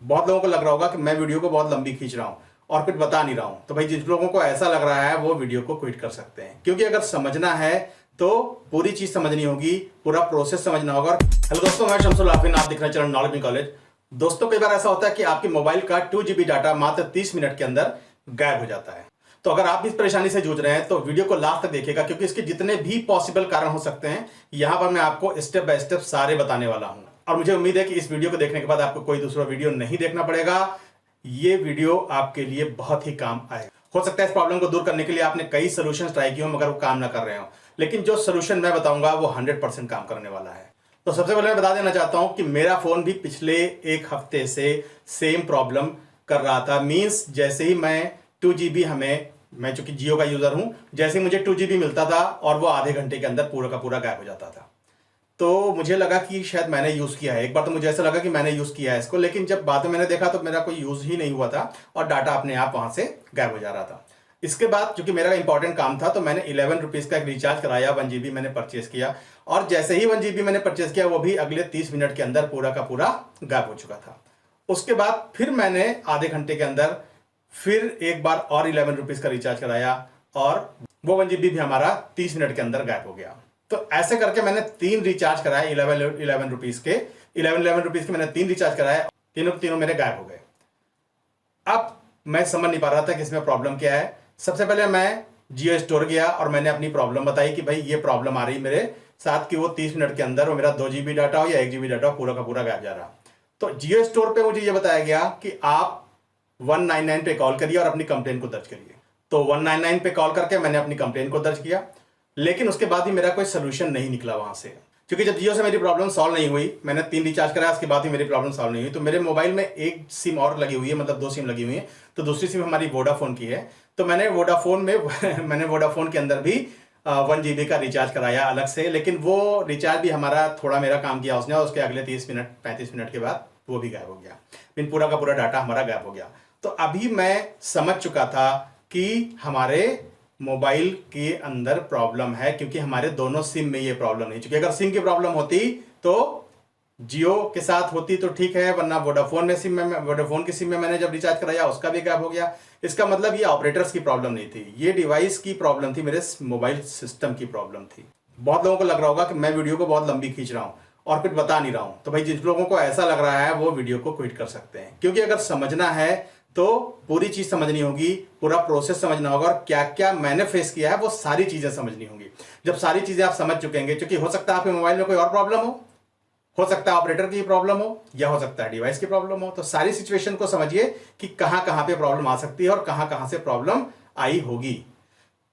बहुत लोगों को लग रहा होगा कि मैं वीडियो को बहुत लंबी खींच रहा हूं और कुछ बता नहीं रहा हूं। तो भाई जिन लोगों को ऐसा लग रहा है वो वीडियो को क्विट कर सकते हैं, क्योंकि अगर समझना है तो पूरी चीज समझनी होगी, पूरा प्रोसेस समझना होगा। हेलो दोस्तों, मैं शमसुल आफरीन, आप दिख रहे हैं चैनल नॉलेज इन कॉलेज। दोस्तों, कई बार ऐसा होता है कि आपके मोबाइल का 2 GB डाटा मात्र 30 मिनट के अंदर गायब हो जाता है। तो अगर आप इस परेशानी से जूझ रहे हैं तो वीडियो को लास्ट तक देखिएगा, क्योंकि इसके जितने भी पॉसिबल कारण हो सकते हैं यहां पर मैं आपको स्टेप बाय स्टेप सारे बताने वाला हूं। और मुझे उम्मीद है कि इस वीडियो को देखने के बाद आपको कोई दूसरा वीडियो नहीं देखना पड़ेगा। ये वीडियो आपके लिए बहुत ही काम आए। हो सकता है इस प्रॉब्लम को दूर करने के लिए आपने कई सोल्यूशन ट्राई किए हो मगर वो काम ना कर रहे हो, लेकिन जो सोल्यूशन मैं बताऊंगा वो 100% काम करने वाला है। तो सबसे पहले मैं बता देना चाहता हूं कि मेरा फोन भी पिछले एक हफ्ते से सेम प्रॉब्लम कर रहा था। मींस जैसे ही मैं 2 GB मैं चूंकि जियो का यूजर हूं, जैसे ही मुझे 2 GB मिलता था और वो आधे घंटे के अंदर पूरा का पूरा गायब हो जाता था। तो मुझे लगा कि शायद मैंने यूज किया है। एक बार तो मुझे ऐसा लगा कि मैंने यूज किया है इसको, लेकिन जब बाद में मैंने देखा तो मेरा कोई यूज ही नहीं हुआ था और डाटा अपने आप वहां से गायब हो जा रहा था। इसके बाद चूंकि मेरा इंपॉर्टेंट काम था तो मैंने 11 रुपीज का एक रिचार्ज कराया, 1 GB मैंने परचेज किया। और जैसे ही 1 GB मैंने परचेज किया वो भी अगले 30 मिनट के अंदर पूरा का पूरा गायब हो चुका था। उसके बाद फिर मैंने आधे घंटे के अंदर फिर एक बार और 11 रुपीज का रिचार्ज कराया और वो 1 GB भी हमारा 30 मिनट के अंदर गायब हो गया। तो ऐसे करके मैंने 3 रिचार्ज कराए 11 रुपीज के 11 रुपीज के मैंने 3 रिचार्ज कराए, तीनों मेरे गायब हो गए। अब मैं समझ नहीं पा रहा था कि इसमें प्रॉब्लम क्या है। सबसे पहले मैं जियो स्टोर गया और मैंने अपनी प्रॉब्लम बताई कि भाई ये प्रॉब्लम आ रही मेरे साथ कि वो 30 मिनट के अंदर वो मेरा 2 GB डाटा हो या 1 GB डाटा हो, पूरा का पूरा गायब जा रहा। तो जियो स्टोर पे मुझे ये बताया गया कि आप 199 पे कॉल करिए और अपनी कंप्लेन को दर्ज करिए। तो 199 पे कॉल करके मैंने अपनी कंप्लेन को दर्ज किया, लेकिन उसके बाद भी मेरा कोई सोल्यूशन नहीं निकला वहां से। क्योंकि जब जियो से मेरी प्रॉब्लम सॉल्व नहीं हुई, मैंने 3 रिचार्ज कराया, उसके बाद भी मेरी प्रॉब्लम सॉल्व नहीं हुई। तो मेरे मोबाइल में एक सिम और लगी हुई है, मतलब 2 सिम लगी हुई है। तो दूसरी सिम हमारी वोडाफोन की है। तो मैंने वोडाफोन में मैंने वोडाफोन के अंदर भी 1 GB का रिचार्ज कराया अलग से, लेकिन वो रिचार्ज भी हमारा थोड़ा मेरा काम किया उसने और उसके अगले 35 मिनट के बाद वो भी गायब हो गया। फिर पूरा का पूरा डाटा हमारा गायब हो गया। तो अभी मैं समझ चुका था कि हमारे मोबाइल के अंदर प्रॉब्लम है, क्योंकि हमारे दोनों सिम में ये प्रॉब्लम नहीं। क्योंकि अगर सिम की प्रॉब्लम होती तो जियो के साथ होती तो ठीक है, वरना वोडाफोन की सिम में मैंने जब रिचार्ज कराया उसका भी गायब हो गया। इसका मतलब ये ऑपरेटर्स की प्रॉब्लम नहीं थी, ये डिवाइस की प्रॉब्लम थी, मेरे मोबाइल सिस्टम की प्रॉब्लम थी। बहुत लोगों को लग रहा होगा कि मैं वीडियो को बहुत लंबी खींच रहा हूं और कुछ बता नहीं रहा हूं। तो भाई जिन लोगों को ऐसा लग रहा है वो वीडियो को क्विट कर सकते हैं, क्योंकि अगर समझना है तो पूरी चीज समझनी होगी, पूरा प्रोसेस समझना होगा और क्या क्या मैंने फेस किया है वो सारी चीजें समझनी होंगी। जब सारी चीजें आप समझ चुकेंगे, क्योंकि हो सकता है आपके मोबाइल में कोई और प्रॉब्लम हो सकता है ऑपरेटर की प्रॉब्लम हो, या हो सकता है डिवाइस की प्रॉब्लम हो। तो सारी सिचुएशन को समझिए कि कहां कहां पे प्रॉब्लम आ सकती है और कहां कहां से प्रॉब्लम आई होगी।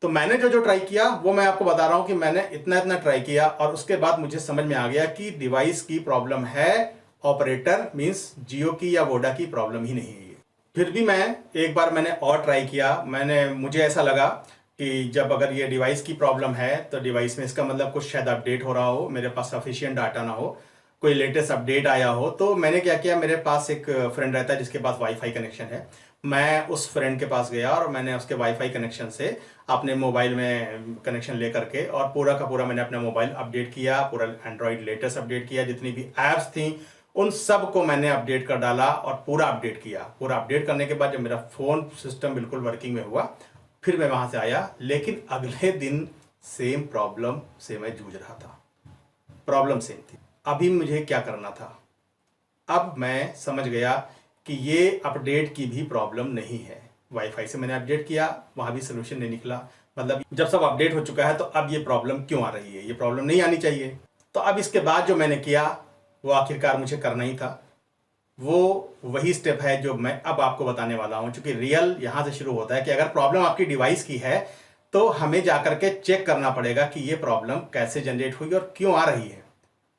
तो मैंने जो ट्राई किया वो मैं आपको बता रहा हूं कि मैंने इतना ट्राई किया और उसके बाद मुझे समझ में आ गया कि डिवाइस की प्रॉब्लम है, ऑपरेटर मींस जियो की या वोडा की प्रॉब्लम ही नहीं है। फिर भी मैंने और ट्राई किया। मुझे ऐसा लगा कि जब अगर ये डिवाइस की प्रॉब्लम है तो डिवाइस में इसका मतलब कुछ शायद अपडेट हो रहा हो, मेरे पास सफिशिएंट डाटा ना हो, कोई लेटेस्ट अपडेट आया हो। तो मैंने क्या किया, मेरे पास एक फ्रेंड रहता है जिसके पास वाईफाई कनेक्शन है। मैं उस फ्रेंड के पास गया और मैंने उसके वाईफाई कनेक्शन से अपने मोबाइल में कनेक्शन ले करके और पूरा का पूरा मैंने अपना मोबाइल अपडेट किया, पूरा एंड्रॉइड लेटेस्ट अपडेट किया, जितनी भी ऐप्स थी उन सब को मैंने अपडेट कर डाला और पूरा अपडेट किया। पूरा अपडेट करने के बाद जब मेरा फोन सिस्टम बिल्कुल वर्किंग में हुआ, फिर मैं वहां से आया। लेकिन अगले दिन सेम प्रॉब्लम से मैं जूझ रहा था, प्रॉब्लम सेम थी। अभी मुझे क्या करना था? अब मैं समझ गया कि ये अपडेट की भी प्रॉब्लम नहीं है। वाईफाई से मैंने अपडेट किया, वहां भी सोल्यूशन नहीं निकला। मतलब जब सब अपडेट हो चुका है तो अब ये प्रॉब्लम क्यों आ रही है? ये प्रॉब्लम नहीं आनी चाहिए। तो अब इसके बाद जो मैंने किया वो आखिरकार मुझे करना ही था। वो वही स्टेप है जो मैं अब आपको बताने वाला हूं। क्योंकि रियल यहां से शुरू होता है कि अगर प्रॉब्लम आपकी डिवाइस की है तो हमें जाकर के चेक करना पड़ेगा कि ये प्रॉब्लम कैसे जनरेट हुई और क्यों आ रही है।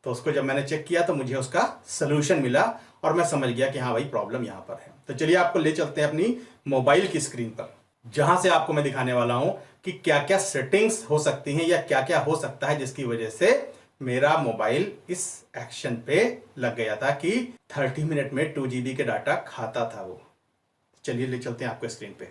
तो उसको जब मैंने चेक किया तो मुझे उसका सोल्यूशन मिला और मैं समझ गया कि हाँ भाई प्रॉब्लम यहां पर है। तो चलिए आपको ले चलते हैं अपनी मोबाइल की स्क्रीन पर, जहां से आपको मैं दिखाने वाला हूं कि क्या क्या सेटिंग्स हो सकती हैं या क्या क्या हो सकता है जिसकी वजह से मेरा मोबाइल इस एक्शन पे लग गया था कि 30 मिनट में 2 GB के डाटा खाता था वो। चलिए ले चलते हैं आपको स्क्रीन पे।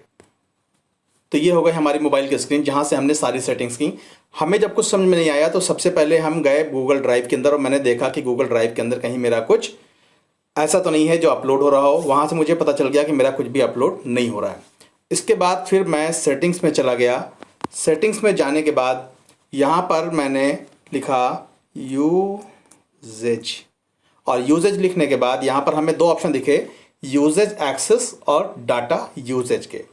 तो ये हो गई हमारी मोबाइल की स्क्रीन, जहां से हमने सारी सेटिंग्स की। हमें जब कुछ समझ में नहीं आया तो सबसे पहले हम गए गूगल ड्राइव के अंदर और मैंने देखा कि गूगल ड्राइव के अंदर कहीं मेरा कुछ ऐसा तो नहीं है जो अपलोड हो रहा हो। वहाँ से मुझे पता चल गया कि मेरा कुछ भी अपलोड नहीं हो रहा है। इसके बाद फिर मैं सेटिंग्स में चला गया। सेटिंग्स में जाने के बाद यहाँ पर मैंने लिखा यूजेज, और यूजेज लिखने के बाद यहाँ पर हमें 2 ऑप्शन दिखे, यूजेज एक्सेस और डाटा यूजेज के।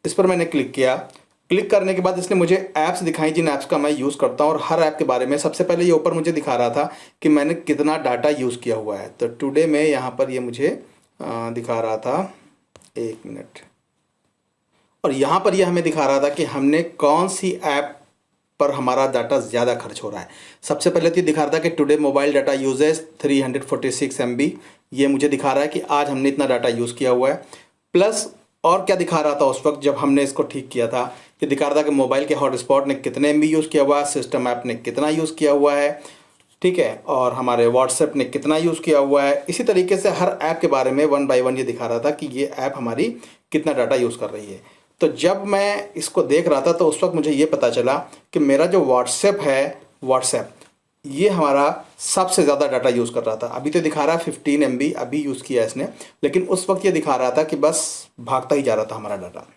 इस पर मैंने क्लिक किया। क्लिक करने के बाद इसने मुझे ऐप्स दिखाई जिन ऐप्स का मैं यूज़ करता हूँ, और हर ऐप के बारे में सबसे पहले ये ऊपर मुझे दिखा रहा था कि मैंने कितना डाटा यूज़ किया हुआ है। तो टुडे में यहाँ पर ये मुझे दिखा रहा था, 1 मिनट, और यहाँ पर ये हमें दिखा रहा था कि हमने कौन सी ऐप पर हमारा डाटा ज़्यादा खर्च हो रहा है। सबसे पहले तो ये दिखा रहा था कि today mobile data usage 346 MB, ये मुझे दिखा रहा है कि आज हमने इतना डाटा यूज़ किया हुआ है। प्लस और क्या दिखा रहा था उस वक्त जब हमने इसको ठीक किया था, ये दिखा रहा था कि मोबाइल के हॉटस्पॉट ने कितने MB यूज़ किया हुआ है, सिस्टम ऐप ने कितना यूज़ किया हुआ है, ठीक है, और हमारे व्हाट्सएप ने कितना यूज़ किया हुआ है। इसी तरीके से हर ऐप के बारे में 1 बाय 1 ये दिखा रहा था कि ये ऐप हमारी कितना डाटा यूज़ कर रही है। तो जब मैं इसको देख रहा था तो उस वक्त मुझे ये पता चला कि मेरा जो व्हाट्सएप है, व्हाट्सएप ये हमारा सबसे ज़्यादा डाटा यूज़ कर रहा था। अभी तो दिखा रहा है 15 MB अभी यूज़ किया इसने, लेकिन उस वक्त ये दिखा रहा था कि बस भागता ही जा रहा था, हमारा डाटा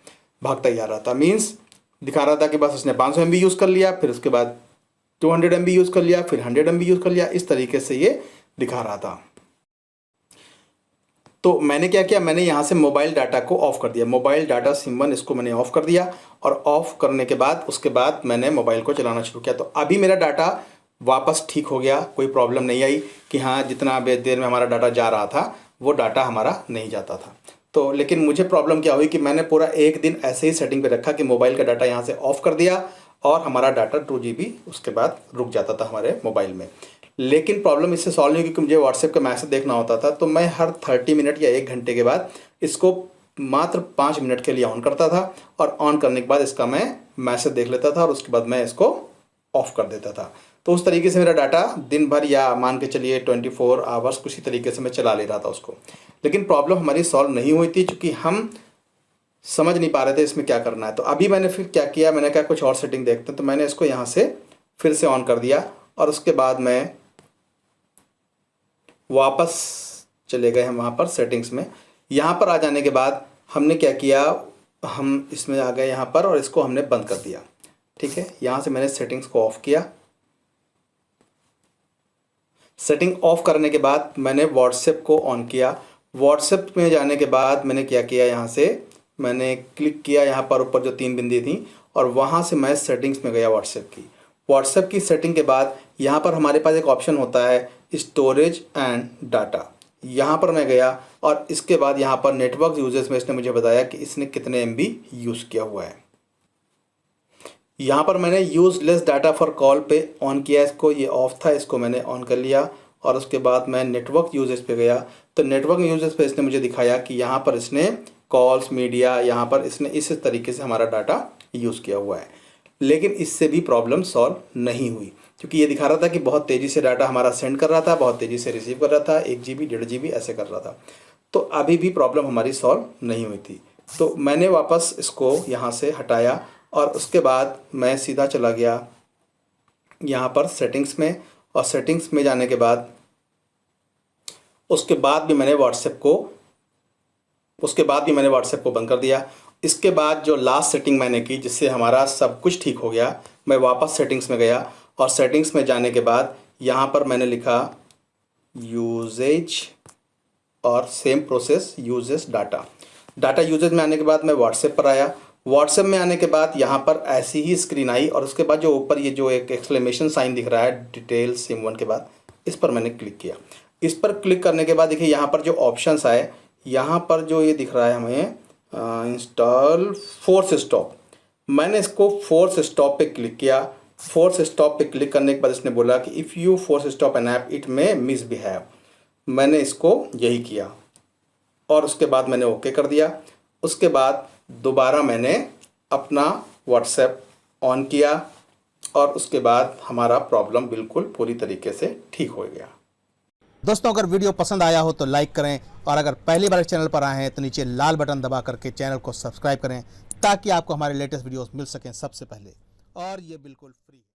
भागता ही जा रहा था। मीन्स दिखा रहा था कि बस उसने 500 MB यूज़ कर लिया, फिर उसके बाद 200 MB यूज़ कर लिया, फिर 100 MB यूज़ कर लिया, इस तरीके से ये दिखा रहा था। तो मैंने क्या किया, मैंने यहाँ से मोबाइल डाटा को ऑफ़ कर दिया। मोबाइल डाटा सिम1 इसको मैंने ऑफ़ कर दिया, और ऑफ़ करने के बाद उसके बाद मैंने मोबाइल को चलाना शुरू किया। तो अभी मेरा डाटा वापस ठीक हो गया, कोई प्रॉब्लम नहीं आई कि हाँ जितना देर में हमारा डाटा जा रहा था वो डाटा हमारा नहीं जाता था। तो लेकिन मुझे प्रॉब्लम क्या हुई कि मैंने पूरा 1 दिन ऐसे ही सेटिंग पे रखा कि मोबाइल का डाटा यहाँ से ऑफ़ कर दिया, और हमारा डाटा 2 GB उसके बाद रुक जाता था हमारे मोबाइल में। लेकिन प्रॉब्लम इससे सॉल्व नहीं हुई क्योंकि मुझे व्हाट्सएप का मैसेज देखना होता था। तो मैं हर 30 मिनट या 1 घंटे के बाद इसको मात्र 5 मिनट के लिए ऑन करता था, और ऑन करने के बाद इसका मैं मैसेज देख लेता था, और उसके बाद मैं इसको ऑफ़ कर देता था। तो उस तरीके से मेरा डाटा दिन भर, या मान के चलिए 24 आवर्स कुछ तरीके से मैं चला ले रहा था उसको। लेकिन प्रॉब्लम हमारी सॉल्व नहीं हुई थी क्योंकि हम समझ नहीं पा रहे थे इसमें क्या करना है। तो अभी मैंने फिर क्या किया, मैंने कहा कुछ और सेटिंग देखते हैं। तो मैंने इसको यहाँ से फिर से ऑन कर दिया, और उसके बाद मैं वापस चले गए हम वहाँ पर सेटिंग्स में। यहाँ पर आ जाने के बाद हमने क्या किया, हम इसमें आ गए यहाँ पर, और इसको हमने बंद कर दिया। ठीक है, यहाँ से मैंने सेटिंग्स को ऑफ़ किया। सेटिंग ऑफ करने के बाद मैंने व्हाट्सएप को ऑन किया। व्हाट्सएप में जाने के बाद मैंने क्या किया, यहाँ से मैंने क्लिक किया यहाँ पर ऊपर जो 3 बिंदी थी, और वहाँ से मैं सेटिंग्स में गया व्हाट्सएप की सेटिंग के बाद यहाँ पर हमारे पास एक ऑप्शन होता है स्टोरेज एंड डाटा। यहाँ पर मैं गया, और इसके बाद यहाँ पर नेटवर्क यूजेस में इसने मुझे बताया कि इसने कितने MB यूज़ किया हुआ है। यहाँ पर मैंने use less data for call पे ऑन किया इसको, ये ऑफ था, इसको मैंने ऑन कर लिया। और उसके बाद मैं नेटवर्क यूजेस पे गया, तो नेटवर्क यूजेस पे इसने मुझे दिखाया कि यहाँ पर इसने कॉल्स, मीडिया, यहाँ पर इसने इस तरीके से हमारा डाटा यूज़ किया हुआ है। लेकिन इससे भी प्रॉब्लम सॉल्व नहीं हुई, क्योंकि ये दिखा रहा था कि बहुत तेज़ी से डाटा हमारा सेंड कर रहा था, बहुत तेज़ी से रिसीव कर रहा था, 1 GB 1.5 GB ऐसे कर रहा था। तो अभी भी प्रॉब्लम हमारी सॉल्व नहीं हुई थी। तो मैंने वापस इसको यहाँ से हटाया, और उसके बाद मैं सीधा चला गया यहाँ पर सेटिंग्स में, और सेटिंग्स में जाने के बाद उसके बाद भी मैंने व्हाट्सएप को बंद कर दिया। इसके बाद जो लास्ट सेटिंग मैंने की जिससे हमारा सब कुछ ठीक हो गया, मैं वापस सेटिंग्स में गया, और सेटिंग्स में जाने के बाद यहाँ पर मैंने लिखा यूजेज, और same process usage data usage में आने के बाद मैं व्हाट्सएप पर आया। व्हाट्सएप में आने के बाद यहाँ पर ऐसी ही स्क्रीन आई, और उसके बाद जो ऊपर ये जो एक एक्सक्लेमेशन साइन दिख रहा है डिटेल्स सिम1 के बाद, इस पर मैंने क्लिक किया। इस पर क्लिक करने के बाद देखिए यहाँ पर जो ऑप्शंस आए, यहाँ पर जो ये दिख रहा है हमें इंस्टॉल फोर्स स्टॉप, मैंने इसको फोर्स स्टॉप पे क्लिक किया। फोर्स स्टॉप पे क्लिक करने के बाद इसने बोला कि if you force stop an app it may misbehave. मैंने इसको यही किया, और उसके बाद मैंने ओके कर दिया। उसके बाद दोबारा मैंने अपना व्हाट्सएप ऑन किया, और उसके बाद हमारा प्रॉब्लम बिल्कुल पूरी तरीके से ठीक हो गया। दोस्तों, अगर वीडियो पसंद आया हो तो लाइक करें, और अगर पहली बार चैनल पर आए हैं तो नीचे लाल बटन दबा करके चैनल को सब्सक्राइब करें, ताकि आपको हमारे लेटेस्ट वीडियोस मिल सकें सबसे पहले, और ये बिल्कुल फ्री।